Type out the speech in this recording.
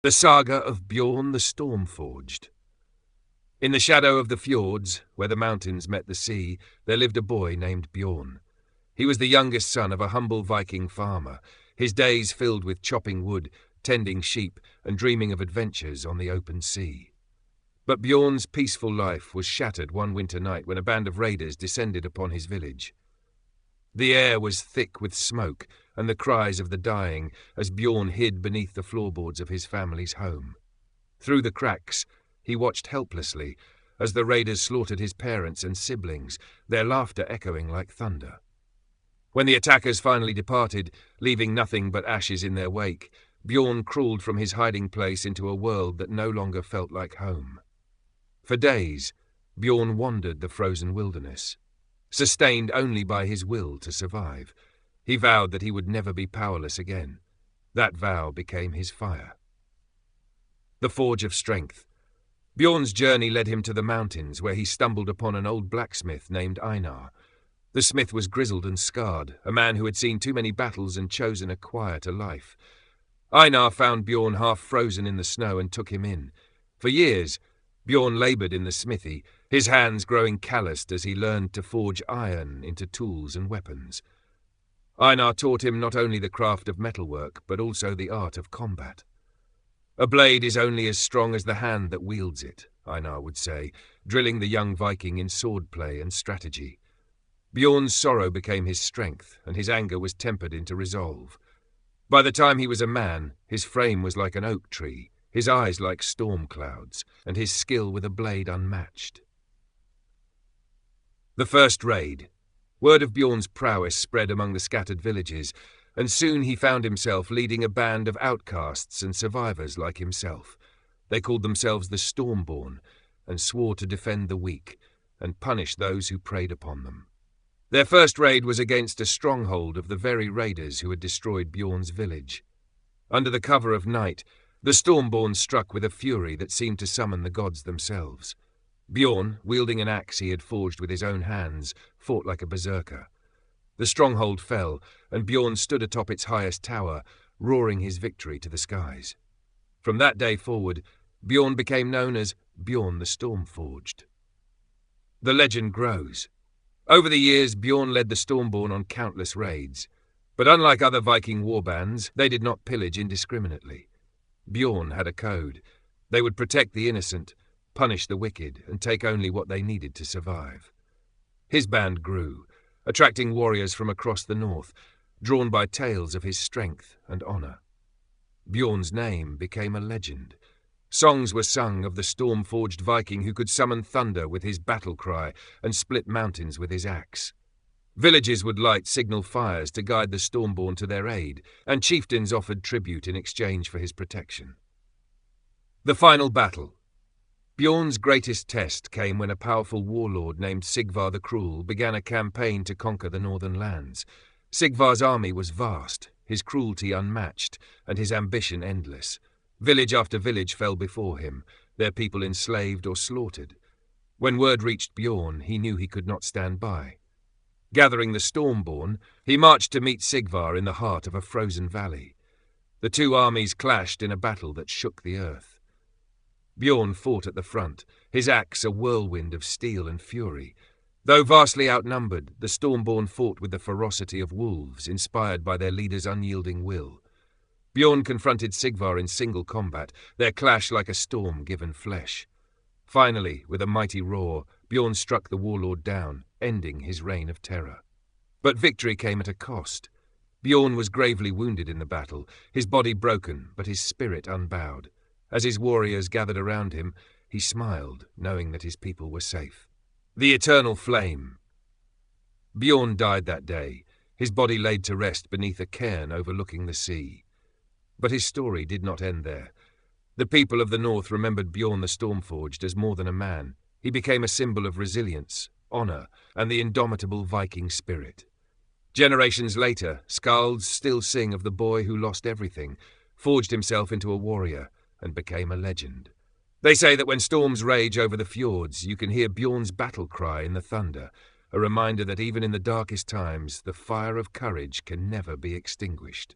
The Saga of Bjorn the Stormforged. In the shadow of the fjords, where the mountains met the sea, there lived a boy named Bjorn. He was the youngest son of a humble Viking farmer, his days filled with chopping wood, tending sheep, and dreaming of adventures on the open sea. But Bjorn's peaceful life was shattered one winter night when a band of raiders descended upon his village. The air was thick with smoke and the cries of the dying as Bjorn hid beneath the floorboards of his family's home. Through the cracks, he watched helplessly as the raiders slaughtered his parents and siblings, their laughter echoing like thunder. When the attackers finally departed, leaving nothing but ashes in their wake, Bjorn crawled from his hiding place into a world that no longer felt like home. For days, Bjorn wandered the frozen wilderness, sustained only by his will to survive. He vowed that he would never be powerless again. That vow became his fire. The Forge of Strength. Bjorn's journey led him to the mountains, where he stumbled upon an old blacksmith named Einar. The smith was grizzled and scarred, a man who had seen too many battles and chosen a quieter life. Einar found Bjorn half frozen in the snow and took him in. For years, Bjorn laboured in the smithy, his hands growing calloused as he learned to forge iron into tools and weapons. Einar taught him not only the craft of metalwork, but also the art of combat. A blade is only as strong as the hand that wields it, Einar would say, drilling the young Viking in swordplay and strategy. Bjorn's sorrow became his strength, and his anger was tempered into resolve. By the time he was a man, his frame was like an oak tree, his eyes like storm clouds, and his skill with a blade unmatched. The first raid. Word of Bjorn's prowess spread among the scattered villages, and soon he found himself leading a band of outcasts and survivors like himself. They called themselves the Stormborn, and swore to defend the weak, and punish those who preyed upon them. Their first raid was against a stronghold of the very raiders who had destroyed Bjorn's village. Under the cover of night, the Stormborn struck with a fury that seemed to summon the gods themselves. Bjorn, wielding an axe he had forged with his own hands, fought like a berserker. The stronghold fell, and Bjorn stood atop its highest tower, roaring his victory to the skies. From that day forward, Bjorn became known as Bjorn the Stormforged. The legend grows. Over the years, Bjorn led the Stormborn on countless raids. But unlike other Viking warbands, they did not pillage indiscriminately. Bjorn had a code. They would protect the innocent, punish the wicked, and take only what they needed to survive. His band grew, attracting warriors from across the north, drawn by tales of his strength and honor. Bjorn's name became a legend. Songs were sung of the storm-forged Viking who could summon thunder with his battle cry and split mountains with his axe. Villages would light signal fires to guide the Stormborn to their aid, and chieftains offered tribute in exchange for his protection. The final battle. Bjorn's greatest test came when a powerful warlord named Sigvar the Cruel began a campaign to conquer the northern lands. Sigvar's army was vast, his cruelty unmatched, and his ambition endless. Village after village fell before him, their people enslaved or slaughtered. When word reached Bjorn, he knew he could not stand by. Gathering the Stormborn, he marched to meet Sigvar in the heart of a frozen valley. The two armies clashed in a battle that shook the earth. Bjorn fought at the front, his axe a whirlwind of steel and fury. Though vastly outnumbered, the Stormborn fought with the ferocity of wolves, inspired by their leader's unyielding will. Bjorn confronted Sigvar in single combat, their clash like a storm given flesh. Finally, with a mighty roar, Bjorn struck the warlord down, ending his reign of terror. But victory came at a cost. Bjorn was gravely wounded in the battle, his body broken, but his spirit unbowed. As his warriors gathered around him, he smiled, knowing that his people were safe. The Eternal Flame. Bjorn died that day, his body laid to rest beneath a cairn overlooking the sea. But his story did not end there. The people of the north remembered Bjorn the Stormforged as more than a man. He became a symbol of resilience, honor, and the indomitable Viking spirit. Generations later, skalds still sing of the boy who lost everything, forged himself into a warrior, and became a legend. They say that when storms rage over the fjords, you can hear Bjorn's battle cry in the thunder, a reminder that even in the darkest times, the fire of courage can never be extinguished.